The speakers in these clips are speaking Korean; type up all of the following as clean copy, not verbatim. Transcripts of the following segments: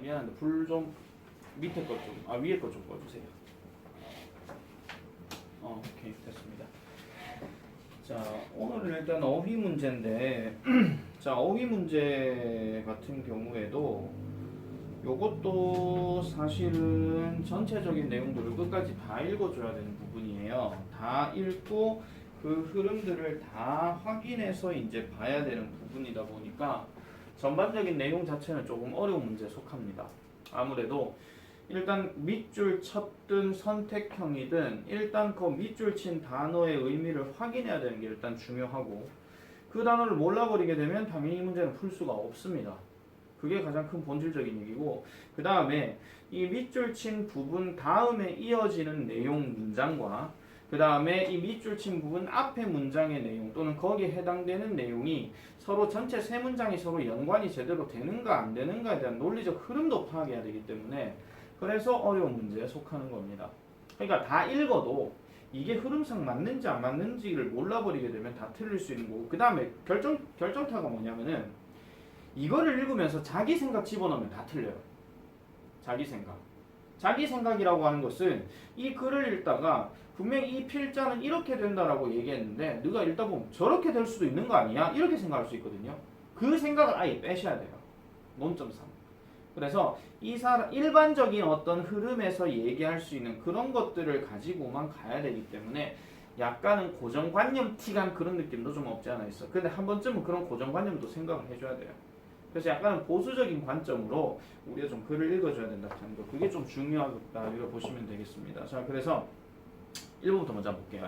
미안한데 불 좀 밑에 것 좀, 위에 것 좀 꺼주세요. 오케이 됐습니다. 자, 오늘은 일단 어휘 문제인데 자, 어휘 문제 같은 경우에도 요것도 사실은 전체적인 내용들을 끝까지 다 읽어줘야 되는 부분이에요. 다 읽고 그 흐름들을 다 확인해서 이제 봐야 되는 부분이다 보니까 전반적인 내용 자체는 조금 어려운 문제에 속합니다. 아무래도 일단 밑줄 쳤든 선택형이든 일단 그 밑줄 친 단어의 의미를 확인해야 되는 게 일단 중요하고, 그 단어를 몰라버리게 되면 당연히 문제는 풀 수가 없습니다. 그게 가장 큰 본질적인 얘기고, 그 다음에 이 밑줄 친 부분 다음에 이어지는 내용 문장과 그 다음에 이 밑줄 친 부분 앞에 문장의 내용 또는 거기에 해당되는 내용이 서로 전체 세 문장이 서로 연관이 제대로 되는가 안 되는가에 대한 논리적 흐름도 파악해야 되기 때문에 그래서 어려운 문제에 속하는 겁니다. 그러니까 다 읽어도 이게 흐름상 맞는지 안 맞는지를 몰라버리게 되면 다 틀릴 수 있는 거고, 그 다음에 결정타가 뭐냐면은 이거를 읽으면서 자기 생각 집어넣으면 다 틀려요. 자기 생각. 자기 생각이라고 하는 것은 이 글을 읽다가 분명히 이 필자는 이렇게 된다라고 얘기했는데 네가 읽다 보면 저렇게 될 수도 있는 거 아니야? 이렇게 생각할 수 있거든요. 그 생각을 아예 빼셔야 돼요. 논점상. 그래서 이 사람 일반적인 어떤 흐름에서 얘기할 수 있는 그런 것들을 가지고만 가야 되기 때문에 약간은 고정관념 티간 그런 느낌도 좀 없지 않아 있어. 근데 한 번쯤은 그런 고정관념도 생각을 해줘야 돼요. 그래서 약간은 보수적인 관점으로 우리가 좀 글을 읽어줘야 된다 하는 거, 그게 좀 중요하다 이렇게 보시면 되겠습니다. 자, 그래서 1번부터 먼저 볼게요.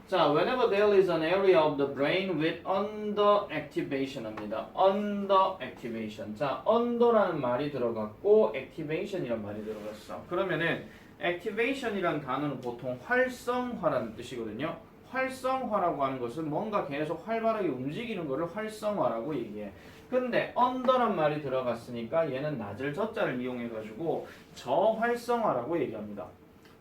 자, whenever there is an area of the brain with underactivation 합니다. underactivation. 자, under라는 말이 들어갔고 activation이라는 말이 들어갔어. 그러면은 activation이라는 단어는 보통 활성화라는 뜻이거든요. 활성화라고 하는 것은 뭔가 계속 활발하게 움직이는 것을 활성화라고 얘기해. 근데 under란 말이 들어갔으니까 얘는 낮을 저자를 이용해 가지고 저활성화라고 얘기합니다.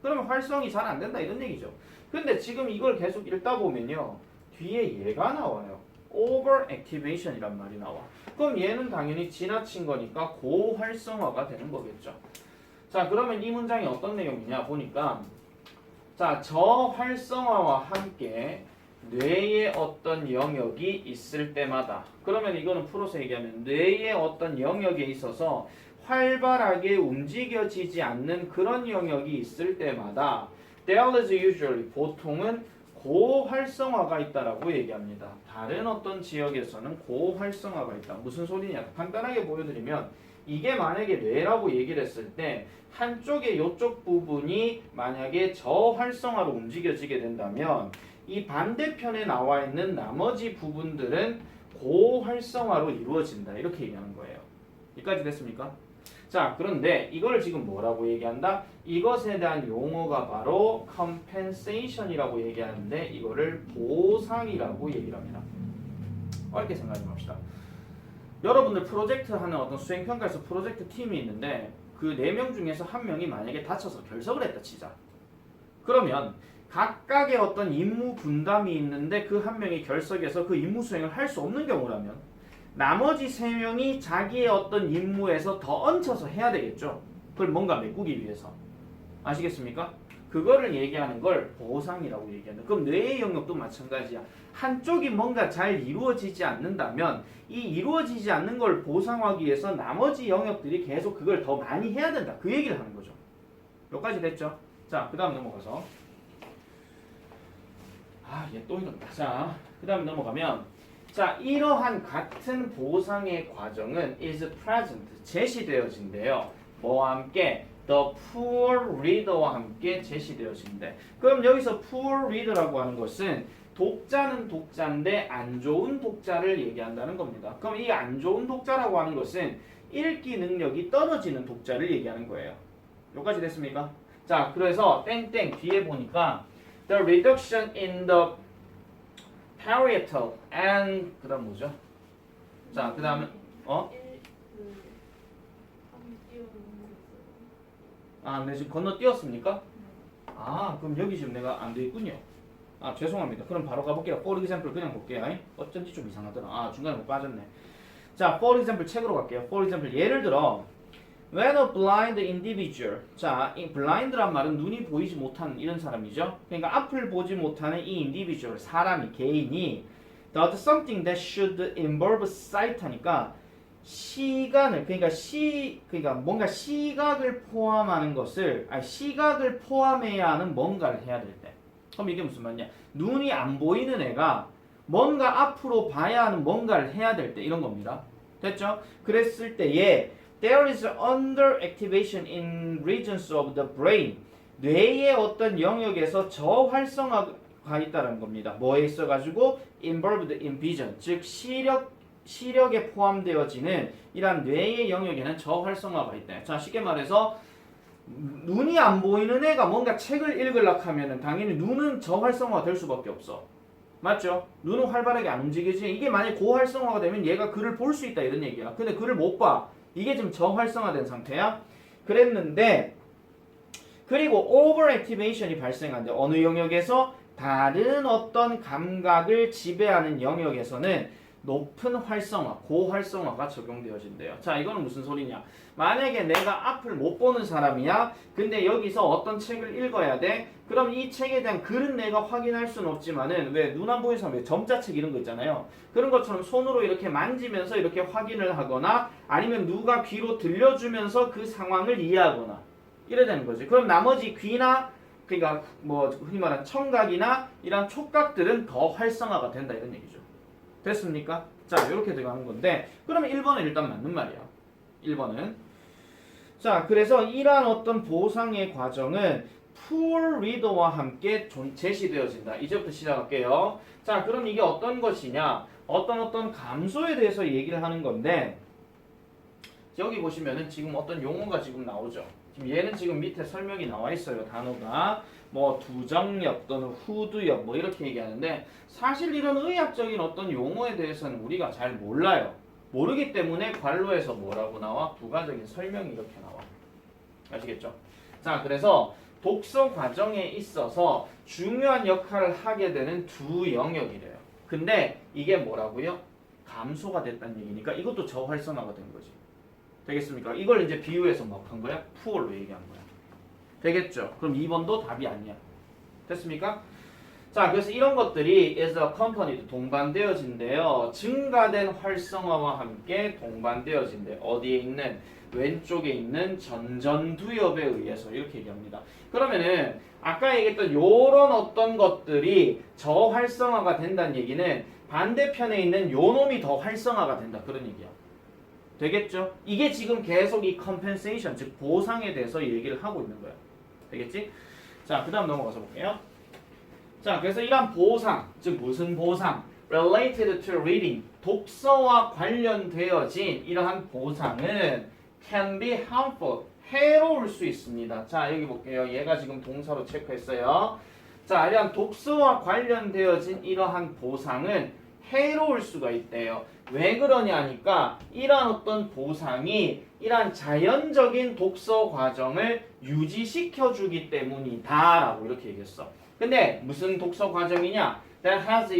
그러면 활성이 잘 안 된다 이런 얘기죠. 근데 지금 이걸 계속 읽다 보면요, 뒤에 얘가 나와요. overactivation이란 말이 나와. 그럼 얘는 당연히 지나친 거니까 고활성화가 되는 거겠죠. 자, 그러면 이 문장이 어떤 내용이냐 보니까, 자, 저활성화와 함께 뇌의 어떤 영역이 있을 때마다, 그러면 이거는 풀어서 얘기하면 뇌의 어떤 영역에 있어서 활발하게 움직여지지 않는 그런 영역이 있을 때마다 there is usually, 보통은 고활성화가 있다라고 얘기합니다. 다른 어떤 지역에서는 고활성화가 있다. 무슨 소리냐? 간단하게 보여드리면 이게 만약에 뇌라고 얘기를 했을 때 한쪽의 이쪽 부분이 만약에 저활성화로 움직여지게 된다면 이 반대편에 나와 있는 나머지 부분들은 고활성화로 이루어진다. 이렇게 얘기하는 거예요. 여기까지 됐습니까? 자, 그런데 이걸 지금 뭐라고 얘기한다? 이것에 대한 용어가 바로 compensation이라고 얘기하는데 이거를 보상이라고 얘기를 합니다. 어렵게 생각해 봅시다. 여러분들 프로젝트 하는 어떤 수행평가에서 프로젝트 팀이 있는데 그 4명 중에서 한 명이 만약에 다쳐서 결석을 했다 치자. 그러면 각각의 어떤 임무 분담이 있는데 그 한 명이 결석해서 그 임무 수행을 할 수 없는 경우라면 나머지 3명이 자기의 어떤 임무에서 더 얹혀서 해야 되겠죠. 그걸 뭔가 메꾸기 위해서. 아시겠습니까? 그거를 얘기하는 걸 보상이라고 얘기한다. 그럼 뇌의 영역도 마찬가지야. 한쪽이 뭔가 잘 이루어지지 않는다면 이 이루어지지 않는 걸 보상하기 위해서 나머지 영역들이 계속 그걸 더 많이 해야 된다. 그 얘기를 하는 거죠. 여기까지 됐죠? 자, 그 다음 넘어가서 얘 또 이런다. 자, 그 다음 넘어가면, 자, 이러한 같은 보상의 과정은 is present, 제시되어진대요. 뭐와 함께? The poor reader와 함께 제시되어진대. 그럼 여기서 poor reader라고 하는 것은 독자는 독자인데 안 좋은 독자를 얘기한다는 겁니다. 그럼 이 안 좋은 독자라고 하는 것은 읽기 능력이 떨어지는 독자를 얘기하는 거예요. 여기까지 됐습니까? 자, 그래서 땡땡 뒤에 보니까 the reduction in the parietal and 그 다음 뭐죠? 자, 그 다음에 네, 지금 건너뛰었습니까? 그럼 여기 지금 내가 안 돼 있군요. 죄송합니다. 그럼 바로 가볼게요. For example 그냥 볼게요. 어쩐지 좀 이상하더라. 중간에 뭐 빠졌네. 자, for example 책으로 갈게요. for example 예를 들어 when a blind individual. 자, 이 blind란 말은 눈이 보이지 못하는 이런 사람이죠. 그러니까 앞을 보지 못하는 이 individual 사람이 개인이 does something that should involve sight 하니까 시간을 그러니까 뭔가 시각을 포함하는 것을 시각을 포함해야 하는 뭔가를 해야 될 때. 그럼 이게 무슨 말이냐? 눈이 안 보이는 애가 뭔가 앞으로 봐야 하는 뭔가를 해야 될 때 이런 겁니다. 됐죠? 그랬을 때에 there is underactivation in regions of the brain. 뇌의 어떤 영역에서 저활성화가 있다는 겁니다. 뭐에 있어가지고 involved in vision, 즉 시력에 포함되어지는 이러한 뇌의 영역에는 저활성화가 있다. 자, 쉽게 말해서 눈이 안 보이는 애가 뭔가 책을 읽으려고 하면은 당연히 눈은 저활성화가 될 수밖에 없어. 맞죠? 눈은 활발하게 안 움직이지. 이게 만약 고활성화가 되면 얘가 글을 볼 수 있다 이런 얘기야. 근데 글을 못 봐. 이게 지금 저활성화된 상태야. 그랬는데 그리고 overactivation이 발생한대. 어느 영역에서 다른 어떤 감각을 지배하는 영역에서는 높은 활성화, 고활성화가 적용되어진대요. 자, 이거는 무슨 소리냐? 만약에 내가 앞을 못 보는 사람이야. 근데 여기서 어떤 책을 읽어야 돼. 그럼 이 책에 대한 글은 내가 확인할 수는 없지만은 왜 눈 안 보이는 사람 왜 점자책 이런 거 있잖아요. 그런 것처럼 손으로 이렇게 만지면서 이렇게 확인을 하거나 아니면 누가 귀로 들려주면서 그 상황을 이해하거나 이래야 되는 거지. 그럼 나머지 귀나 그러니까 뭐 흔히 말하는 청각이나 이런 촉각들은 더 활성화가 된다 이런 얘기죠. 됐습니까? 자, 이렇게 들어가는 건데 그러면 1번은 일단 맞는 말이야. 1번은 자, 그래서 이러한 어떤 보상의 과정은 poor reader와 함께 제시되어진다. 이제부터 시작할게요. 자, 그럼 이게 어떤 것이냐? 어떤 감소에 대해서 얘기를 하는 건데 여기 보시면은 지금 어떤 용어가 지금 나오죠. 지금 얘는 지금 밑에 설명이 나와 있어요. 단어가 뭐 두정력 또는 후두역 뭐 이렇게 얘기하는데 사실 이런 의학적인 어떤 용어에 대해서는 우리가 잘 몰라요. 모르기 때문에 관로에서 뭐라고 나와? 부가적인 설명이 이렇게 나와. 아시겠죠? 자, 그래서 독서 과정에 있어서 중요한 역할을 하게 되는 두 영역이래요. 근데 이게 뭐라고요? 감소가 됐다는 얘기니까 이것도 저활성화가 된 거지. 되겠습니까? 이걸 이제 비유해서 뭐 한 거야? 푸어로 얘기한 거야. 되겠죠? 그럼 2번도 답이 아니야. 됐습니까? 자, 그래서 이런 것들이 is accompanied 동반되어진대요. 증가된 활성화와 함께 동반되어진대. 어디에 있는? 왼쪽에 있는 전전두엽에 의해서 이렇게 얘기합니다. 그러면은 아까 얘기했던 요런 어떤 것들이 저활성화가 된다는 얘기는 반대편에 있는 요 놈이 더 활성화가 된다. 그런 얘기야. 되겠죠? 이게 지금 계속 이 compensation, 즉 보상에 대해서 얘기를 하고 있는 거야. 되겠지? 자, 그 다음 넘어가서 볼게요. 자, 그래서 이런 보상, 즉 무슨 보상? related to reading, 독서와 관련되어진 이러한 보상은 can be harmful, 해로울 수 있습니다. 자, 여기 볼게요. 얘가 지금 동사로 체크했어요. 자, 이러한 독서와 관련되어진 이러한 보상은 해로울 수가 있대요. 왜 그러냐니까 이러한 어떤 보상이 이러한 자연적인 독서 과정을 유지시켜 주기 때문이다 라고 이렇게 얘기했어. 근데 무슨 독서 과정이냐? That has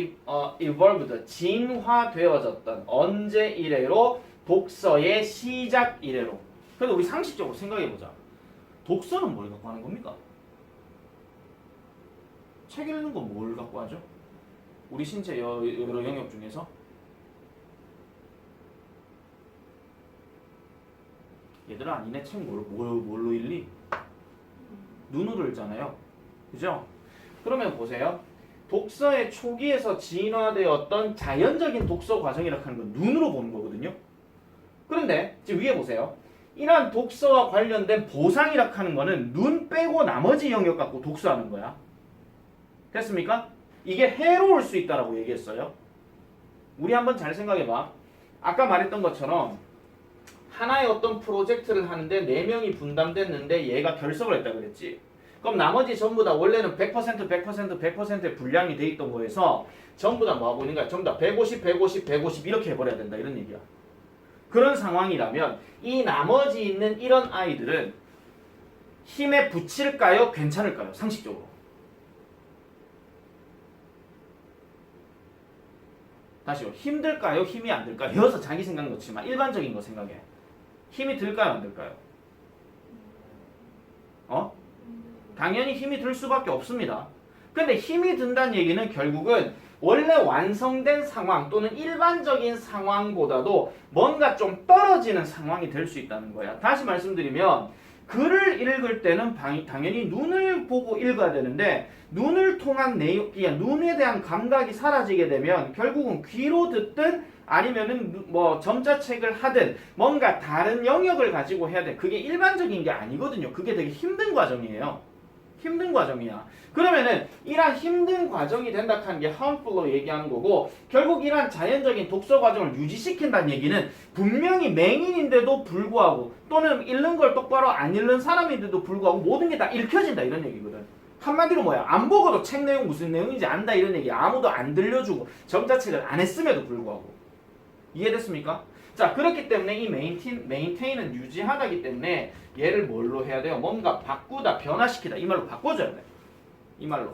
evolved, 진화되어졌던 언제 이래로? 독서의 시작 이래로. 그래도 우리 상식적으로 생각해보자. 독서는 뭘 갖고 하는 겁니까? 책 읽는 건 뭘 갖고 하죠? 우리 신체 여러 영역 중에서 얘들아, 니네 책 뭘로 읽니? 눈으로 읽잖아요. 그죠? 그러면 보세요. 독서의 초기에서 진화되었던 자연적인 독서 과정이라고 하는 건 눈으로 보는 거거든요. 그런데 지금 위에 보세요. 이러한 독서와 관련된 보상이라고 하는 거는 눈 빼고 나머지 영역 갖고 독서하는 거야. 됐습니까? 이게 해로울 수 있다라고 얘기했어요. 우리 한번 잘 생각해봐. 아까 말했던 것처럼 하나의 어떤 프로젝트를 하는데 4명이 분담됐는데 얘가 결석을 했다 그랬지. 그럼 나머지 전부 다 원래는 100%의 분량이 돼 있던 거에서 전부 다 뭐 하고 있는 거야? 전부 다 150 이렇게 해버려야 된다 이런 얘기야. 그런 상황이라면 이 나머지 있는 이런 아이들은 힘에 붙일까요? 괜찮을까요? 상식적으로. 다시요. 힘들까요? 힘이 안 들까요? 여기서 자기 생각 넣지 마. 일반적인 거 생각해. 힘이 들까요? 안 들까요? 당연히 힘이 들 수밖에 없습니다. 근데 힘이 든다는 얘기는 결국은 원래 완성된 상황 또는 일반적인 상황보다도 뭔가 좀 떨어지는 상황이 될 수 있다는 거야. 다시 말씀드리면 글을 읽을 때는 당연히 눈을 보고 읽어야 되는데 눈을 통한 내용, 눈에 대한 감각이 사라지게 되면 결국은 귀로 듣든 아니면은 뭐 점자책을 하든 뭔가 다른 영역을 가지고 해야 돼. 그게 일반적인 게 아니거든요. 그게 되게 힘든 과정이에요. 힘든 과정이야. 그러면은 이러한 힘든 과정이 된다 하는 게 harmful로 얘기하는 거고 결국 이러한 자연적인 독서 과정을 유지시킨다는 얘기는 분명히 맹인인데도 불구하고 또는 읽는 걸 똑바로 안 읽는 사람인데도 불구하고 모든 게 다 읽혀진다 이런 얘기거든. 한마디로 뭐야? 안 보고도 책 내용 무슨 내용인지 안다 이런 얘기. 아무도 안 들려주고 점자책을 안 했음에도 불구하고. 이해됐습니까? 자, 그렇기 때문에 이 maintain은 유지하다기 때문에 얘를 뭘로 해야 돼요? 뭔가 바꾸다, 변화시키다 이 말로 바꿔줘야 돼. 이 말로.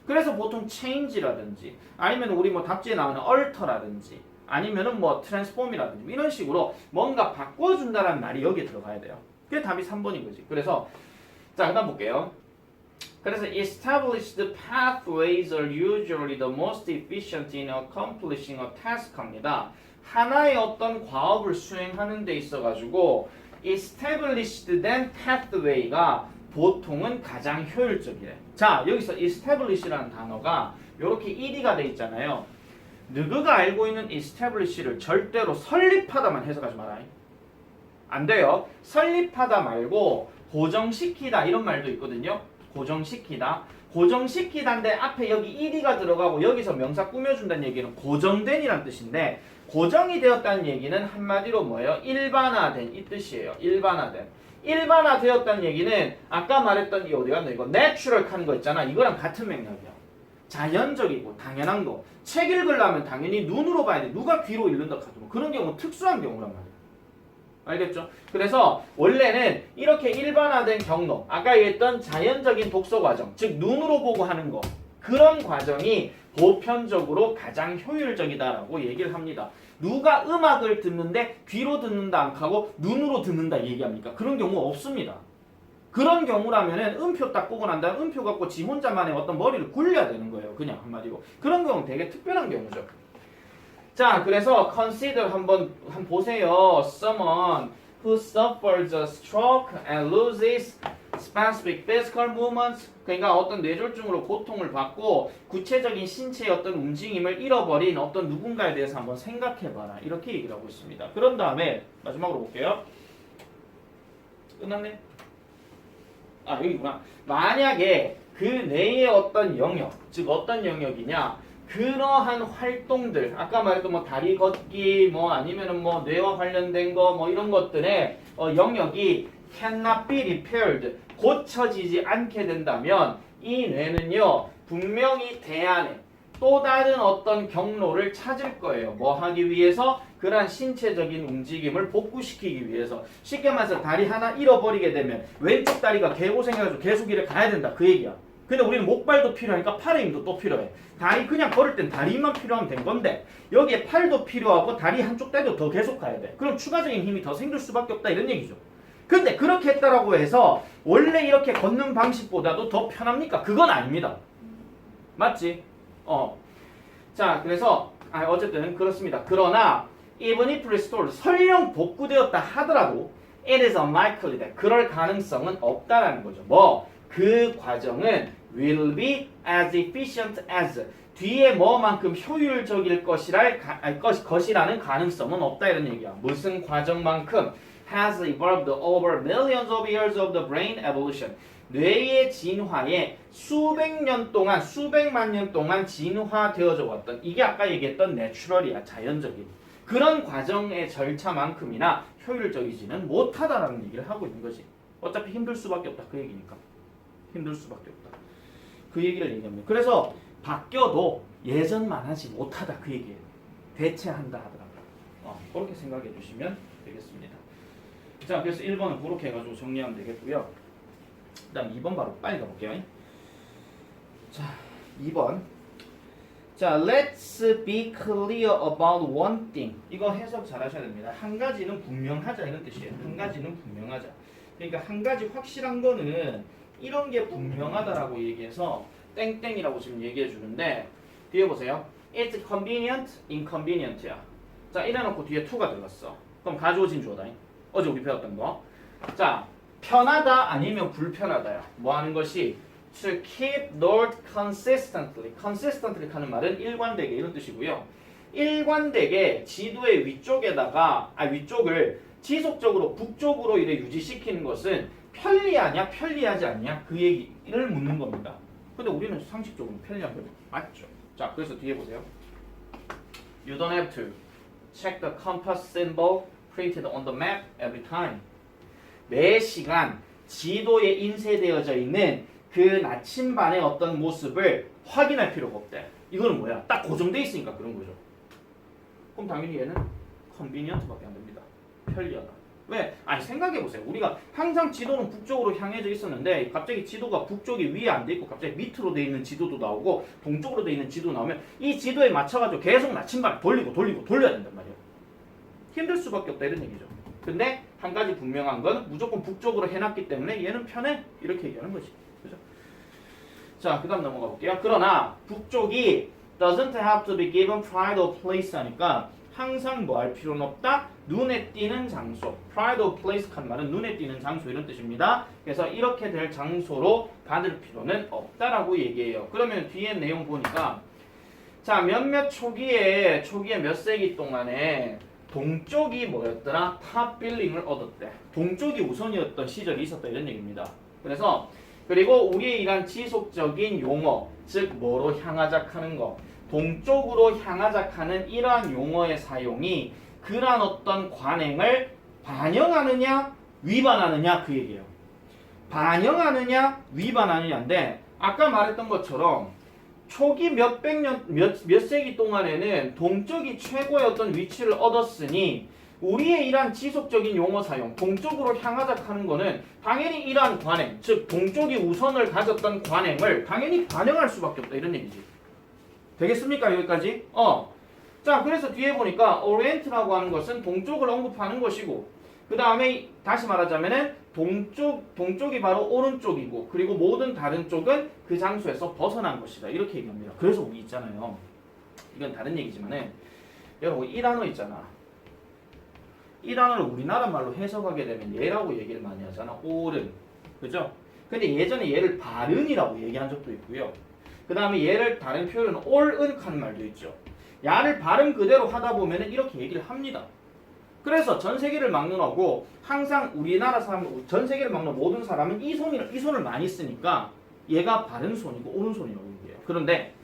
그래서 보통 change라든지 아니면 우리 뭐 답지에 나오는 alter라든지 아니면은 뭐 transform이라든지 이런 식으로 뭔가 바꿔준다라는 말이 여기에 들어가야 돼요. 그게 답이 3번인 거지. 그래서 자, 그다음 볼게요. 그래서 established pathways are usually the most efficient in accomplishing a task입니다. 하나의 어떤 과업을 수행하는 데 있어가지고 established then pathway가 보통은 가장 효율적이래. 자, 여기서 establish라는 단어가 이렇게 ed가 돼 있잖아요. 누구가 알고 있는 establish를 절대로 설립하다만 해석하지 마라. 안 돼요. 설립하다 말고 고정시키다 이런 말도 있거든요. 고정시키다. 고정시키다인데 앞에 여기 ed가 들어가고 여기서 명사 꾸며준다는 얘기는 고정된이란 뜻인데 고정이 되었다는 얘기는 한마디로 뭐예요? 일반화된 이 뜻이에요. 일반화된. 일반화되었다는 얘기는 아까 말했던 이 어디 갔나 이거 내추럴 하는 거 있잖아. 이거랑 같은 맥락이야. 자연적이고 당연한 거. 책 읽으려면 당연히 눈으로 봐야 돼. 누가 귀로 읽는다 하더라도 그런 경우는 특수한 경우란 말이야. 알겠죠? 그래서 원래는 이렇게 일반화된 경로, 아까 얘기했던 자연적인 독서 과정, 즉 눈으로 보고 하는 거, 그런 과정이 보편적으로 가장 효율적이다라고 얘기를 합니다. 누가 음악을 듣는데 귀로 듣는다 안 하고 눈으로 듣는다 얘기합니까? 그런 경우 없습니다. 그런 경우라면은 음표 딱 보고 난 다음 음표 갖고 지 혼자만의 어떤 머리를 굴려야 되는 거예요. 그냥 한마디로. 그런 경우는 되게 특별한 경우죠. 자, 그래서 consider 한번 보세요. Someone who suffers a stroke and loses specific physical movements. 그러니까 어떤 뇌졸중으로 고통을 받고 구체적인 신체의 어떤 움직임을 잃어버린 어떤 누군가에 대해서 한번 생각해봐라. 이렇게 얘기를 하고 있습니다. 그런 다음에 마지막으로 볼게요. 끝났네? 아, 여기구나. 만약에 그 내의 어떤 영역, 즉 어떤 영역이냐? 그러한 활동들, 아까 말했던 뭐 다리 걷기, 뭐 아니면은 뭐 뇌와 관련된 거, 뭐 이런 것들의 영역이 cannot be repaired, 고쳐지지 않게 된다면 이 뇌는요 분명히 대안에 또 다른 어떤 경로를 찾을 거예요. 뭐 하기 위해서? 그러한 신체적인 움직임을 복구시키기 위해서. 쉽게 말해서 다리 하나 잃어버리게 되면 왼쪽 다리가 개고생해가지고 계속 이를 가야 된다 그 얘기야. 근데 우리는 목발도 필요하니까 팔의 힘도 또 필요해. 다리 그냥 걸을 땐 다리만 필요하면 된 건데 여기에 팔도 필요하고 다리 한쪽 다리도 더 계속 가야 돼. 그럼 추가적인 힘이 더 생길 수밖에 없다 이런 얘기죠. 근데 그렇게 했다라고 해서 원래 이렇게 걷는 방식보다도 더 편합니까? 그건 아닙니다. 맞지? 자, 그래서 어쨌든 그렇습니다. 그러나 even if restored, 설령 복구되었다 하더라도 it is unlikely that 그럴 가능성은 없다라는 거죠. 그 과정은 will be as efficient as 뒤에 뭐만큼 효율적일 것이라는 가능성은 없다 이런 얘기야. 무슨 과정만큼 has evolved over millions of years of the brain evolution. 뇌의 진화에 수백 년 동안, 수백만 년 동안 진화되어져 왔던 이게 아까 얘기했던 내추럴이야, 자연적인. 그런 과정의 절차만큼이나 효율적이지는 못하다라는 얘기를 하고 있는 거지. 어차피 힘들 수밖에 없다 그 얘기니까. 힘들 수밖에 없다. 그 얘기를 얘기합니다. 그래서 바뀌어도 예전만 하지 못하다 그 얘기예요. 대체한다 하더라고요. 그렇게 생각해 주시면 되겠습니다. 자, 그래서 1번은 그렇게 해가지고 정리하면 되겠고요. 그 다음 2번 바로 빨리 가볼게요. 자, 2번. 자, let's be clear about one thing. 이거 해석 잘 하셔야 됩니다. 한 가지는 분명하자 이런 뜻이에요. 한 가지는 분명하자. 그러니까 한 가지 확실한 거는 이런 게 분명하다라고 얘기해서 땡땡이라고 지금 얘기해 주는데 뒤에 보세요. It's convenient, inconvenient야. 자, 이래놓고 뒤에 to가 들어갔어. 그럼 가져오진 주어다. 어제 우리 배웠던 거. 자, 편하다 아니면 불편하다야. 뭐 하는 것이 to keep north consistently. consistently 하는 말은 일관되게 이런 뜻이고요. 일관되게 지도의 위쪽에다가 위쪽을 지속적으로 북쪽으로 이래 유지시키는 것은 편리하냐 편리하지 않냐 그 얘기를 묻는 겁니다. 근데 우리는 상식적으로 편리한 거 맞죠? 자, 그래서 뒤에 보세요. You don't have to check the compass symbol printed on the map every time. 매 시간 지도에 인쇄되어져 있는 그 나침반의 어떤 모습을 확인할 필요가 없대. 이거는 뭐야? 딱 고정돼 있으니까 그런 거죠. 그럼 당연히 얘는 convenient밖에 안 됩니다. 편리하다. 왜? 아니 생각해보세요. 우리가 항상 지도는 북쪽으로 향해져 있었는데 갑자기 지도가 북쪽이 위에 안 돼 있고 갑자기 밑으로 돼 있는 지도도 나오고 동쪽으로 돼 있는 지도 나오면 이 지도에 맞춰가지고 계속 나침반을 돌려야 된단 말이에요. 힘들 수밖에 없다 이런 얘기죠. 근데 한 가지 분명한 건 무조건 북쪽으로 해놨기 때문에 얘는 편해 이렇게 얘기하는 거지. 그죠? 자, 그 다음 넘어가 볼게요. 그러나 북쪽이 doesn't have to be given pride of place 하니까 항상 뭐 할 필요는 없다. 눈에 띄는 장소. pride of place 한 말은 눈에 띄는 장소 이런 뜻입니다. 그래서 이렇게 될 장소로 받을 필요는 없다라고 얘기해요. 그러면 뒤에 내용 보니까 자, 몇몇 초기에 몇 세기 동안에 동쪽이 뭐였더라? 탑 빌링을 얻었대. 동쪽이 우선이었던 시절이 있었다 이런 얘기입니다. 그래서 그리고 우리의 이런 지속적인 용어, 즉 뭐로 향하자 하는 거, 동쪽으로 향하자 하는 이러한 용어의 사용이 그러한 어떤 관행을 반영하느냐 위반하느냐 그 얘기예요. 반영하느냐 위반하느냐인데 아까 말했던 것처럼 초기 몇백 년, 몇 세기 동안에는 동쪽이 최고의 어떤 위치를 얻었으니 우리의 이러한 지속적인 용어 사용, 동쪽으로 향하자 하는 거는 당연히 이러한 관행, 즉 동쪽이 우선을 가졌던 관행을 당연히 반영할 수밖에 없다 이런 얘기지. 되겠습니까? 여기까지? 자, 그래서 뒤에 보니까 오리엔트라고 하는 것은 동쪽을 언급하는 것이고 그 다음에 다시 말하자면은 동쪽이 바로 오른쪽이고 그리고 모든 다른 쪽은 그 장소에서 벗어난 것이다 이렇게 얘기합니다. 그래서 우리 있잖아요. 이건 다른 얘기지만은 여러분 이 단어 있잖아. 이 단어를 우리나라 말로 해석하게 되면 얘라고 얘기를 많이 하잖아. 옳은. 그죠? 근데 예전에 얘를 바른이라고 얘기한 적도 있고요. 그 다음에 얘를 다른 표현은 옳은 하는 말도 있죠. 야를 발음 그대로 하다 보면은 이렇게 얘기를 합니다. 그래서 전 세계를 막론하고 항상 우리나라 사람, 전 세계를 막는 모든 사람은 이 손을 많이 쓰니까 얘가 바른 손이고 오른손이라고 얘기해요. 그런데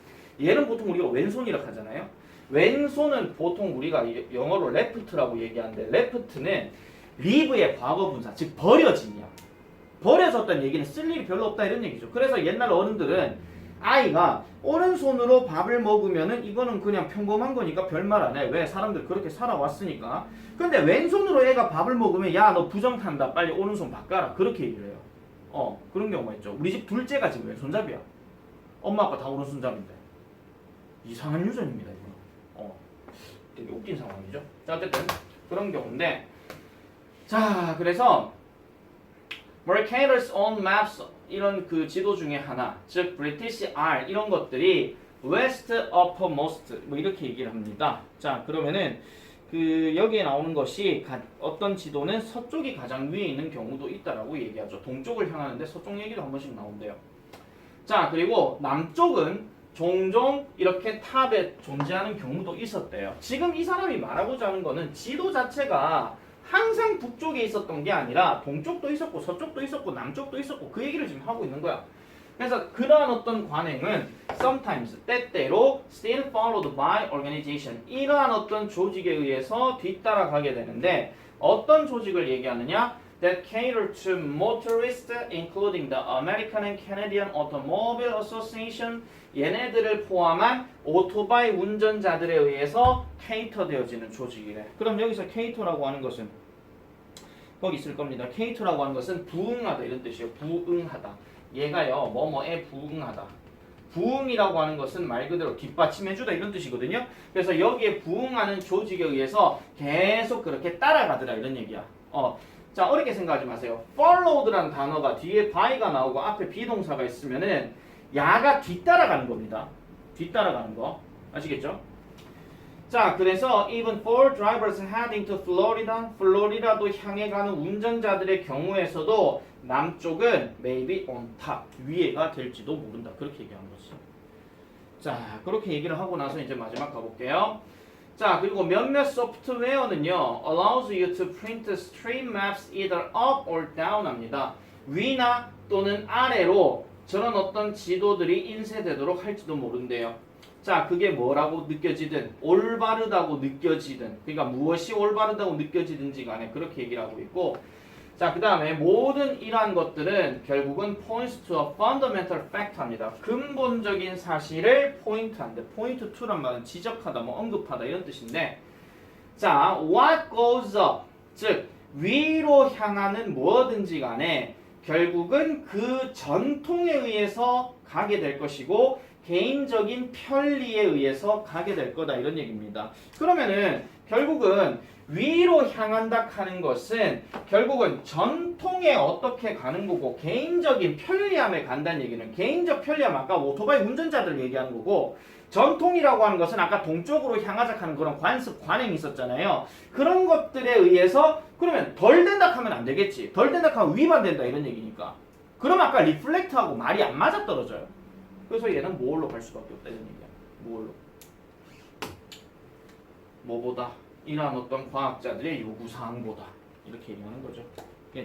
얘는 보통 우리가 왼손이라고 하잖아요. 왼손은 보통 우리가 영어로 left라고 얘기하는데 left는 leave의 과거 분사, 즉 버려짐이야. 버려졌다는 얘기는 쓸 일이 별로 없다 이런 얘기죠. 그래서 옛날 어른들은 아이가 오른손으로 밥을 먹으면은 이거는 그냥 평범한 거니까 별말 안 해. 왜? 사람들 그렇게 살아왔으니까. 근데 왼손으로 애가 밥을 먹으면 야, 너 부정 탄다. 빨리 오른손 바꿔라. 그렇게 얘기를 해요. 그런 경우가 있죠. 우리 집 둘째가 지금 왼손잡이야. 엄마 아빠 다 오른손잡인데. 이상한 유전입니다, 이거. 되게 웃긴 상황이죠. 자, 어쨌든 그런 경우인데. 자, 그래서 Mercator's own maps 이런 그 지도 중에 하나, 즉 British R 이런 것들이 West uppermost 뭐 이렇게 얘기를 합니다. 자, 그러면은 그 여기에 나오는 것이 어떤 지도는 서쪽이 가장 위에 있는 경우도 있다라고 얘기하죠. 동쪽을 향하는데 서쪽 얘기도 한 번씩 나온대요. 자, 그리고 남쪽은 종종 이렇게 탑에 존재하는 경우도 있었대요. 지금 이 사람이 말하고자 하는 거는 지도 자체가 항상 북쪽에 있었던 게 아니라 동쪽도 있었고 서쪽도 있었고 남쪽도 있었고 그 얘기를 지금 하고 있는 거야. 그래서 그러한 어떤 관행은 sometimes 때때로 still followed by organization 이러한 어떤 조직에 의해서 뒤따라가게 되는데 어떤 조직을 얘기하느냐? That cater to motorists including the American and Canadian Automobile Association 얘네들을 포함한 오토바이 운전자들에 의해서 cater되어지는 조직이래. 그럼 여기서 cater라고 하는 것은 거기 있을 겁니다. cater라고 하는 것은 부응하다 이런 뜻이에요. 부응하다. 얘가요 뭐뭐에 부응하다. 부응이라고 하는 것은 말 그대로 뒷받침해주다 이런 뜻이거든요. 그래서 여기에 부응하는 조직에 의해서 계속 그렇게 따라가더라 이런 얘기야. 자, 어렵게 생각하지 마세요. followed라는 단어가 뒤에 by가 나오고 앞에 비동사가 있으면은 야가 뒤따라가는 겁니다. 뒤따라가는 거. 아시겠죠? 자, 그래서 even for drivers heading to Florida, 플로리다도 향해 가는 운전자들의 경우에서도 남쪽은 maybe on top, 위에가 될지도 모른다. 그렇게 얘기한 거지. 자, 그렇게 얘기를 하고 나서 이제 마지막 가볼게요. 자, 그리고 몇몇 소프트웨어는요, allows you to print street maps either up or down 합니다. 위나 또는 아래로 저런 어떤 지도들이 인쇄되도록 할지도 모른대요. 자, 그게 뭐라고 느껴지든 올바르다고 느껴지든 그러니까 무엇이 올바르다고 느껴지든지 간에 그렇게 얘기를 하고 있고, 자, 그 다음에 모든 이러한 것들은 결국은 points to a fundamental fact 합니다. 근본적인 사실을 포인트한데, point to란 말은 지적하다, 뭐 언급하다 이런 뜻인데, 자, what goes up, 즉 위로 향하는 뭐든지 간에 결국은 그 전통에 의해서 가게 될 것이고 개인적인 편리에 의해서 가게 될 거다 이런 얘기입니다. 그러면은 결국은 위로 향한다 하는 것은 결국은 전통에 어떻게 가는 거고 개인적인 편리함에 간다는 얘기는, 개인적 편리함 아까 오토바이 운전자들 얘기하는 거고, 전통이라고 하는 것은 아까 동쪽으로 향하자 하는 그런 관습, 관행이 있었잖아요. 그런 것들에 의해서 그러면 덜 된다 하면 안 되겠지. 덜 된다 하면 위반된다 이런 얘기니까. 그럼 아까 리플렉트하고 말이 안 맞아떨어져요. 그래서 얘는 뭘로 갈 수밖에 없다 이런 얘기야. 뭘로? 뭐보다? 이러한 어떤 과학자들의 요구사항보다 이렇게 얘기하는 거죠.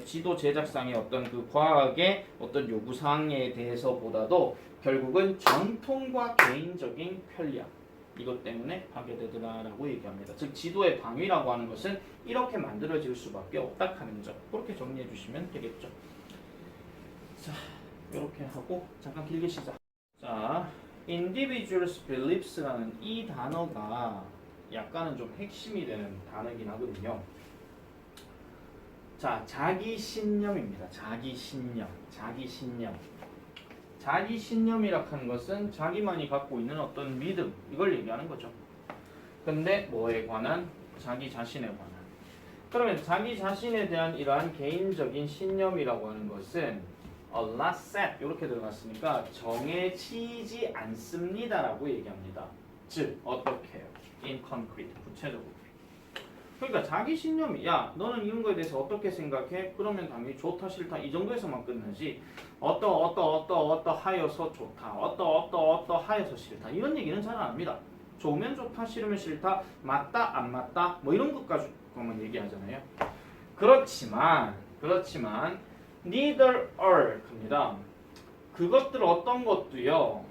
지도 제작상의 어떤 그 과학의 어떤 요구사항에 대해서보다도 결국은 전통과 개인적인 편리함 이것 때문에 하게 되더라라고 얘기합니다. 즉 지도의 방위라고 하는 것은 이렇게 만들어질 수밖에 없다 하는 점, 그렇게 정리해 주시면 되겠죠. 자, 이렇게 하고 잠깐 길게 시작. 자, individual's beliefs라는 이 단어가 약간은 좀 핵심이 되는 단어이긴 하거든요. 자, 자기 신념입니다. 자기 신념, 자기 신념. 자기 신념이라 하는 것은 자기만이 갖고 있는 어떤 믿음, 이걸 얘기하는 거죠. 근데 뭐에 관한? 자기 자신에 관한. 그러면 자기 자신에 대한 이러한 개인적인 신념이라고 하는 것은 not set 이렇게 들어갔으니까 정해지지 않습니다라고 얘기합니다. 즉 어떻게 해요? in concrete, 구체적으로. 그러니까 자기 신념이 야 너는 이런 거에 대해서 어떻게 생각해? 그러면 당연히 좋다 싫다 이 정도에서만 끝나지 어떠하여서 좋다 어떠하여서 싫다 이런 얘기는 잘 안 합니다. 좋으면 좋다 싫으면 싫다 맞다 안 맞다 뭐 이런 것까지만 얘기하잖아요. 그렇지만 neither or 합니다. 그것들 어떤 것도요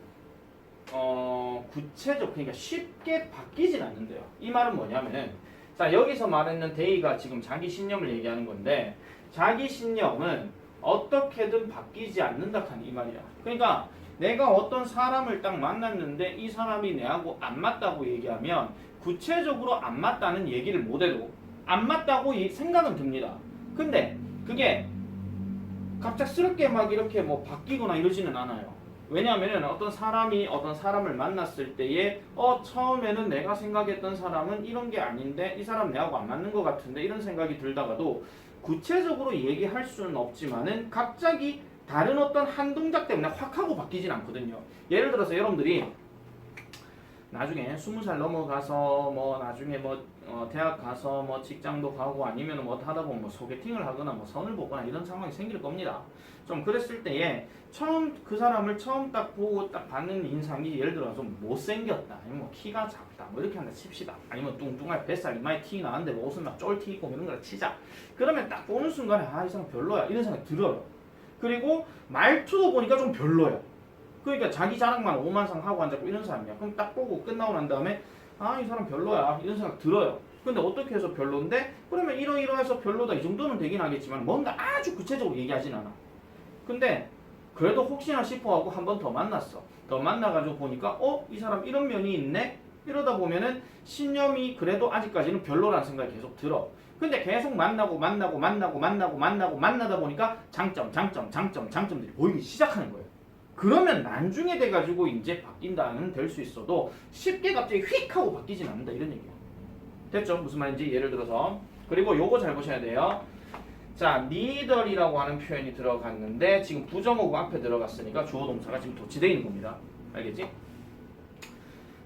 구체적, 그러니까 쉽게 바뀌진 않는데요. 이 말은 뭐냐면은, 자, 여기서 말하는 데이가 지금 자기 신념을 얘기하는 건데, 자기 신념은 어떻게든 바뀌지 않는다 하는 이 말이야. 그러니까 내가 어떤 사람을 딱 만났는데 이 사람이 내하고 안 맞다고 얘기하면 구체적으로 안 맞다는 얘기를 못해도 안 맞다고 생각은 듭니다. 근데 그게 갑작스럽게 막 이렇게 뭐 바뀌거나 이러지는 않아요. 왜냐하면 어떤 사람이 어떤 사람을 만났을 때에 처음에는 내가 생각했던 사람은 이런 게 아닌데 이 사람 내하고 안 맞는 것 같은데 이런 생각이 들다가도 구체적으로 얘기할 수는 없지만은 갑자기 다른 어떤 한 동작 때문에 확 하고 바뀌진 않거든요. 예를 들어서 여러분들이 나중에 20살 넘어가서 뭐 나중에 뭐 대학 가서 뭐 직장도 가고 아니면 뭐 하다 보면 뭐 소개팅을 하거나 뭐 선을 보거나 이런 상황이 생길 겁니다. 좀 그랬을 때에 처음 그 사람을 처음 딱 보고 딱 받는 인상이 예를 들어서 좀 못생겼다 아니면 뭐 키가 작다 뭐 이렇게 한다 칩시다. 아니면 뚱뚱할 뱃살 이마에 티 나는데 뭐 옷은 막 쫄티 입고 이런 걸 치자. 그러면 딱 보는 순간에 이 사람 별로야 이런 생각이 들어요. 그리고 말투도 보니까 좀 별로야. 그러니까 자기 자랑만 오만상 하고 앉았고 이런 사람이야. 그럼 딱 보고 끝나고 난 다음에 이 사람 별로야 이런 생각 들어요. 근데 어떻게 해서 별론데? 그러면 이러이러해서 별로다 이 정도는 되긴 하겠지만 뭔가 아주 구체적으로 얘기하진 않아. 근데 그래도 혹시나 싶어하고 한 번 더 만났어. 더 만나가지고 보니까 이 사람 이런 면이 있네? 이러다 보면은 신념이 그래도 아직까지는 별로라는 생각이 계속 들어. 근데 계속 만나다 보니까 장점들이 보이기 시작하는 거예요. 그러면 나중에 돼가지고 이제 바뀐다는 될 수 있어도 쉽게 갑자기 휙 하고 바뀌진 않는다 이런 얘기예요. 됐죠? 무슨 말인지 예를 들어서. 그리고 요거 잘 보셔야 돼요. 자, neither이라고 하는 표현이 들어갔는데 지금 부정어구 앞에 들어갔으니까 주어 동사가 지금 도치되어 있는 겁니다. 알겠지?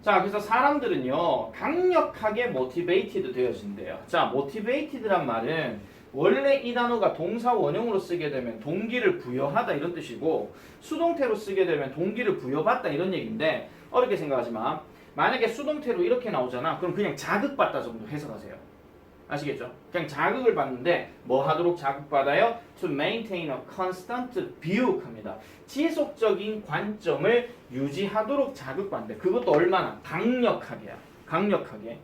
자, 그래서 사람들은요 강력하게 motivated 되어진대요. 자, motivated란 말은 원래 이 단어가 동사 원형으로 쓰게 되면 동기를 부여하다 이런 뜻이고 수동태로 쓰게 되면 동기를 부여받다 이런 얘기인데 어렵게 생각하지 마. 만약에 수동태로 이렇게 나오잖아. 그럼 그냥 자극받다 정도 해석하세요. 아시겠죠? 그냥 자극을 받는데 뭐 하도록 자극받아요? To maintain a constant view 합니다. 지속적인 관점을 유지하도록 자극받는데 그것도 얼마나 강력하게야. 강력하게.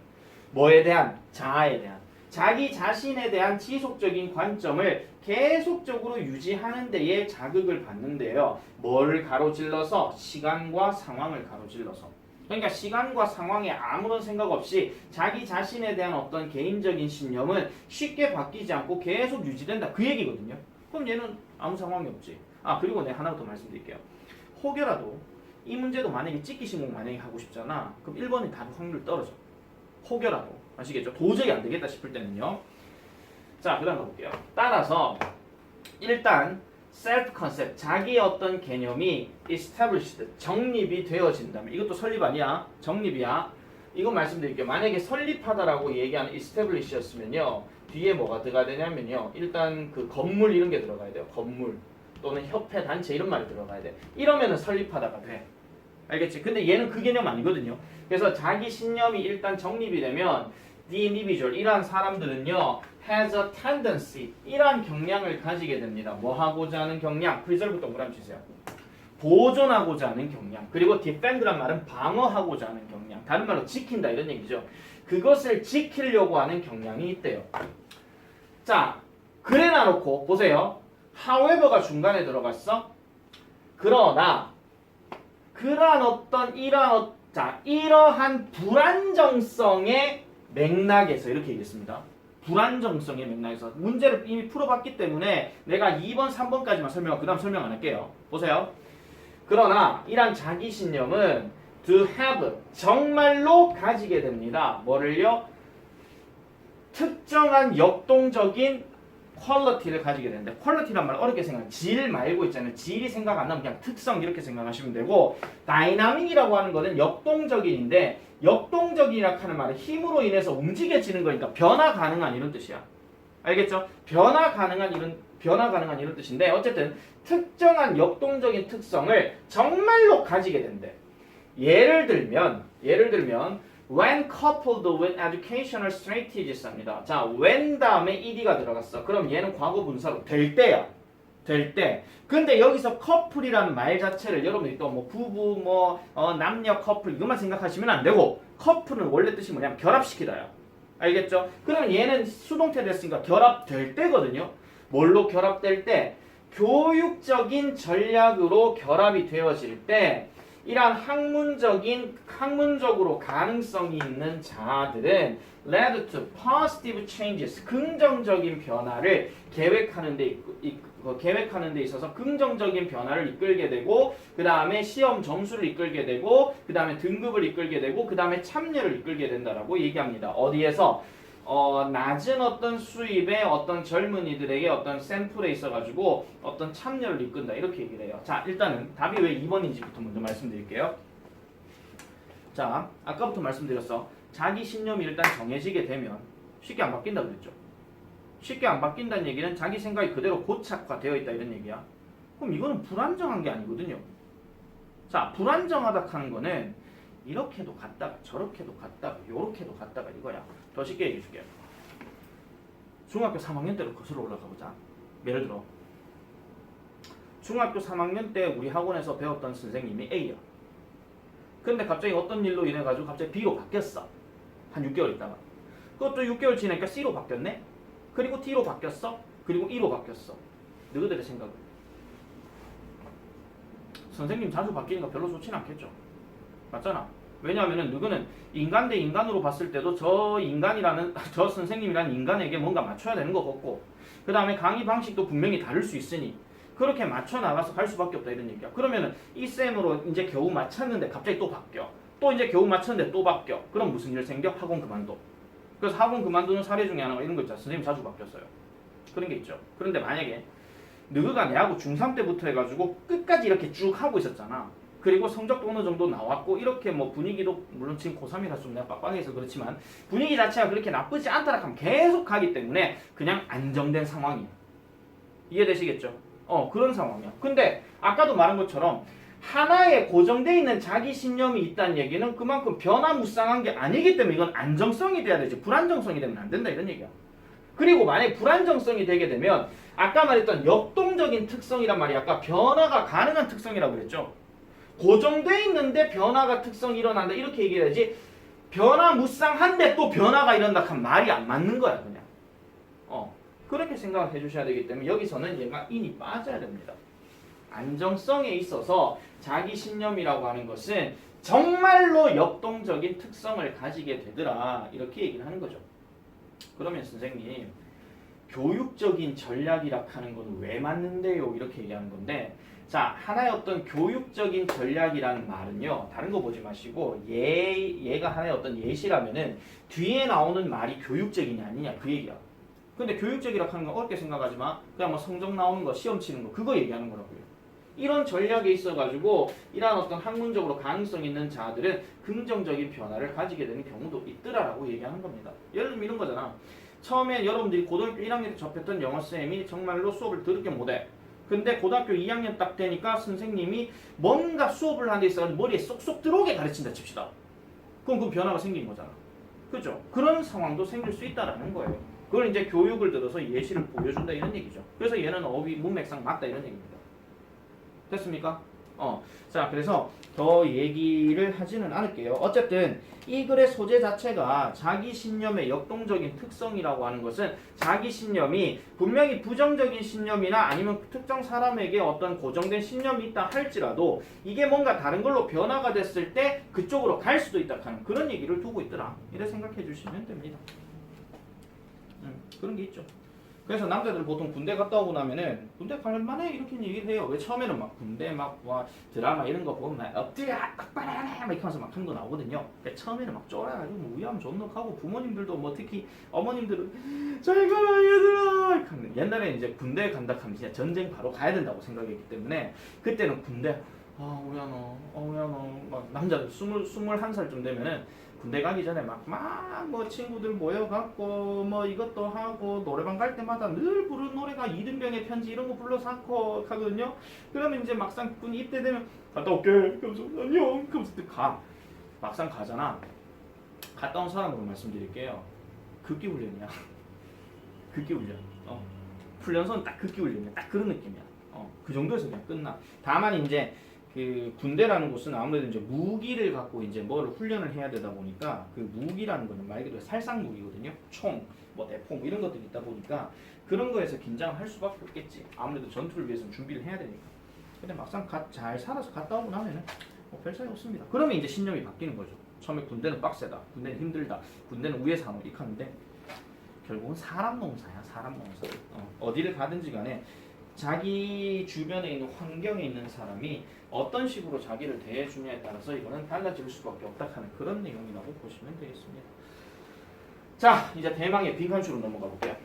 뭐에 대한? 자아에 대한. 자기 자신에 대한 지속적인 관점을 계속적으로 유지하는 데에 자극을 받는데요. 뭘 가로질러서? 시간과 상황을 가로질러서. 그러니까 시간과 상황에 아무런 생각 없이 자기 자신에 대한 어떤 개인적인 신념은 쉽게 바뀌지 않고 계속 유지된다. 그 얘기거든요. 그럼 얘는 아무 상황이 없지. 아, 그리고 내가 하나 더 말씀드릴게요. 혹여라도 이 문제도 만약에 찍기 신공 만약에 하고 싶잖아. 그럼 1번이 답 확률 떨어져. 혹여라도. 아시겠죠? 도저히 안 되겠다 싶을 때는요. 자, 그 다음 가볼게요. 따라서 일단 self concept, 자기의 어떤 개념이 established, 정립이 되어진다면 이것도 설립 아니야? 정립이야. 이거 말씀드릴게요. 만약에 설립하다라고 얘기하는 establish였으면요. 뒤에 뭐가 들어가야 되냐면요. 일단 그 건물 이런 게 들어가야 돼요. 건물 또는 협회, 단체 이런 말이 들어가야 돼. 이러면은 설립하다가 돼. 알겠지? 근데 얘는 그 개념 아니거든요. 그래서 자기 신념이 일단 정립이 되면 the individual, 이러한 사람들은요 has a tendency, 이러한 경향을 가지게 됩니다. 뭐 하고자 하는 경향? preserve 동그라미 주세요. 보존하고자 하는 경향. 그리고 defend란 말은 방어하고자 하는 경향. 다른 말로 지킨다 이런 얘기죠. 그것을 지키려고 하는 경향이 있대요. 자, 그래 놔놓고 보세요. however가 중간에 들어갔어. 그러나 그러한 어떤 이러한 불안정성의 맥락에서 이렇게 얘기했습니다. 불안정성의 맥락에서 문제를 이미 풀어봤기 때문에 내가 2번, 3번까지만 설명하고 그 다음 설명 안 할게요. 보세요. 그러나 이란 자기 신념은 to have, 정말로 가지게 됩니다. 뭐를요? 특정한 역동적인 퀄리티를 가지게 되는데 퀄리티란 말 어렵게 생각하면 질 말고 있잖아요. 질이 생각 안 나면 그냥 특성 이렇게 생각하시면 되고 다이나믹이라고 하는 거는 역동적인인데 역동적이라고 하는 말은 힘으로 인해서 움직여지는 거니까 변화 가능한 이런 뜻이야. 알겠죠? 변화 가능한 이런 뜻인데 어쨌든 특정한 역동적인 특성을 정말로 가지게 된대. 예를 들면 when coupled with educational strategies입니다. 자, when 다음에 ed가 들어갔어. 그럼 얘는 과거 분사로 될 때야. 될 때. 근데 여기서 커플이라는 말 자체를 여러분들이 또 뭐 부부 남녀 커플 이것만 생각하시면 안 되고 커플은 원래 뜻이 뭐냐면 결합시키다야. 알겠죠? 그러면 얘는 수동태 됐으니까 결합될 때거든요. 뭘로 결합될 때? 교육적인 전략으로 결합이 되어질 때 이러한 학문적으로 가능성이 있는 자아들은 led to positive changes, 긍정적인 변화를 계획하는 데 있어서 긍정적인 변화를 이끌게 되고 그 다음에 시험 점수를 이끌게 되고 그 다음에 등급을 이끌게 되고 그 다음에 참여를 이끌게 된다라고 얘기합니다. 어디에서? 낮은 어떤 수입의 어떤 젊은이들에게 어떤 샘플에 있어가지고 어떤 참여를 이끈다 이렇게 얘기를 해요. 자, 일단은 답이 왜 2번인지부터 먼저 말씀드릴게요. 자, 아까부터 말씀드렸어. 자기 신념이 일단 정해지게 되면 쉽게 안 바뀐다고 그랬죠. 쉽게 안 바뀐다는 얘기는 자기 생각이 그대로 고착화되어 있다 이런 얘기야. 그럼 이거는 불안정한 게 아니거든요. 자, 불안정하다 하는 거는 이렇게도 갔다가 저렇게도 갔다가 요렇게도 갔다가 이거야. 더 쉽게 얘기해 줄게요. 중학교 3학년 때로 거슬러 올라가 보자. 예를 들어 중학교 3학년 때 우리 학원에서 배웠던 선생님이 A야. 근데 갑자기 어떤 일로 인해 가지고 갑자기 B로 바뀌었어. 한 6개월 있다가. 그것도 6개월 지나니까 C로 바뀌었네. 그리고 D로 바뀌었어. 그리고 E로 바뀌었어. 너희들의 생각은? 선생님 자주 바뀌는 거 별로 좋진 않겠죠. 맞잖아. 왜냐하면은 누구는 인간 대 인간으로 봤을 때도 저 선생님이라는 인간에게 뭔가 맞춰야 되는 거 같고 그 다음에 강의 방식도 분명히 다를 수 있으니 그렇게 맞춰 나가서 갈 수밖에 없다 이런 얘기야. 그러면은 이 셈으로 이제 겨우 맞췄는데 갑자기 또 바뀌어. 또 이제 겨우 맞췄는데 또 바뀌어. 그럼 무슨 일 생겨? 학원 그만둬. 그래서 학원 그만두는 사례 중에 하나가 이런 거 있잖아. 선생님 자주 바뀌었어요. 그런 게 있죠. 그런데 만약에 너가 내하고 중3 때부터 해가지고 끝까지 이렇게 쭉 하고 있었잖아. 그리고 성적도 어느 정도 나왔고 이렇게 뭐 분위기도 물론 지금 고3이라 좀 내가 빡빡해서 그렇지만 분위기 자체가 그렇게 나쁘지 않다라 하면 계속 가기 때문에 그냥 안정된 상황이야. 이해되시겠죠? 그런 상황이야. 근데 아까도 말한 것처럼 하나에 고정되어 있는 자기 신념이 있다는 얘기는 그만큼 변화무쌍한 게 아니기 때문에 이건 안정성이 돼야 되지 불안정성이 되면 안 된다 이런 얘기야. 그리고 만약에 불안정성이 되게 되면 아까 말했던 역동적인 특성이란 말이 아까 변화가 가능한 특성이라고 그랬죠. 고정돼 있는데 변화가 특성이 일어난다 이렇게 얘기해야지 변화무쌍한데 또 변화가 일어난다 하면 말이 안 맞는 거야 그냥. 그렇게 생각을 해주셔야 되기 때문에 여기서는 얘가 인이 빠져야 됩니다. 안정성에 있어서 자기 신념이라고 하는 것은 정말로 역동적인 특성을 가지게 되더라 이렇게 얘기를 하는 거죠. 그러면 선생님 교육적인 전략이라 하는 건 왜 맞는데요? 이렇게 얘기하는 건데 자 하나의 어떤 교육적인 전략이라는 말은요 다른 거 보지 마시고 얘가 하나의 어떤 예시라면은 뒤에 나오는 말이 교육적이냐 아니냐 그 얘기야. 근데 교육적이라 하는 건 어렵게 생각하지 마. 그냥 뭐 성적 나오는 거 시험 치는 거 그거 얘기하는 거라고요. 이런 전략에 있어가지고 이러한 어떤 학문적으로 가능성 있는 자들은 긍정적인 변화를 가지게 되는 경우도 있더라라고 얘기하는 겁니다. 예를 들면 이런 거잖아. 처음에 여러분들이 고등학교 1학년 때 접했던 영어쌤이 정말로 수업을 더럽게 못해. 근데 고등학교 2학년 딱 되니까 선생님이 뭔가 수업을 하는 데 있어서 머리에 쏙쏙 들어오게 가르친다 칩시다. 그럼 그 변화가 생긴 거잖아. 그죠? 그런 상황도 생길 수 있다라는 거예요. 그걸 이제 교육을 들어서 예시를 보여준다 이런 얘기죠. 그래서 얘는 어휘 문맥상 맞다 이런 얘기입니다. 됐습니까? 자 그래서 더 얘기를 하지는 않을게요. 어쨌든 이 글의 소재 자체가 자기 신념의 역동적인 특성이라고 하는 것은 자기 신념이 분명히 부정적인 신념이나 아니면 특정 사람에게 어떤 고정된 신념이 있다 할지라도 이게 뭔가 다른 걸로 변화가 됐을 때 그쪽으로 갈 수도 있다 하는 그런 얘기를 두고 있더라. 이래 생각해 주시면 됩니다. 그런 게 있죠. 그래서 남자들 보통 군대 갔다 오고 나면은 군대 갈만해 이렇게 얘기를 해요. 왜 처음에는 막 군대 막 와 드라마 이런 거 보면 막 엎드려 똑바로 막 이렇게 하면서 막 하는 거 나오거든요. 그러니까 처음에는 막 쫄아가지고 뭐 위하면 존넉하고 부모님들도 뭐 특히 어머님들은 잘 가라 얘들아 이렇게 하면 옛날에 이제 군대 간다 하면 진짜 전쟁 바로 가야 된다고 생각했기 때문에 그때는 군대 우야 너 막 남자들 21살쯤 되면은 군대 가기 전에 막 뭐 친구들 모여갖고 뭐 이것도 하고 노래방 갈 때마다 늘 부르는 노래가 이등병의 편지 이런 거 불러서 하거든요. 그러면 이제 막상 군 입대되면 갔다 올게. 그러면서 안녕. 그러면서 가. 막상 가잖아. 갔다 온 사람으로 말씀드릴게요. 극기 훈련이야. 극기 훈련. 훈련소는 딱 극기 훈련이야. 딱 그런 느낌이야. 그 정도에서 그냥 끝나. 다만 이제 그 군대라는 곳은 아무래도 이제 무기를 갖고 이제 뭐를 훈련을 해야 되다 보니까 그 무기라는 거는 말 그대로 살상 무기거든요. 총, 뭐 대포 이런 것들이 있다 보니까 그런 거에서 긴장을 할 수밖에 없겠지. 아무래도 전투를 위해서는 준비를 해야 되니까. 근데 막상 잘 살아서 갔다 오고 나면은 뭐 별 차이 없습니다. 그러면 이제 신념이 바뀌는 거죠. 처음에 군대는 빡세다, 군대는 힘들다, 군대는 위에서 하는 이렇게 하는데 결국은 사람 농사야. 사람 농사. 어디를 가든지 간에 자기 주변에 있는 환경에 있는 사람이 어떤 식으로 자기를 대해주냐에 따라서 이거는 달라질 수밖에 없다 하는 그런 내용이라고 보시면 되겠습니다. 자, 이제 대망의 빈칸수로 넘어가 볼게요.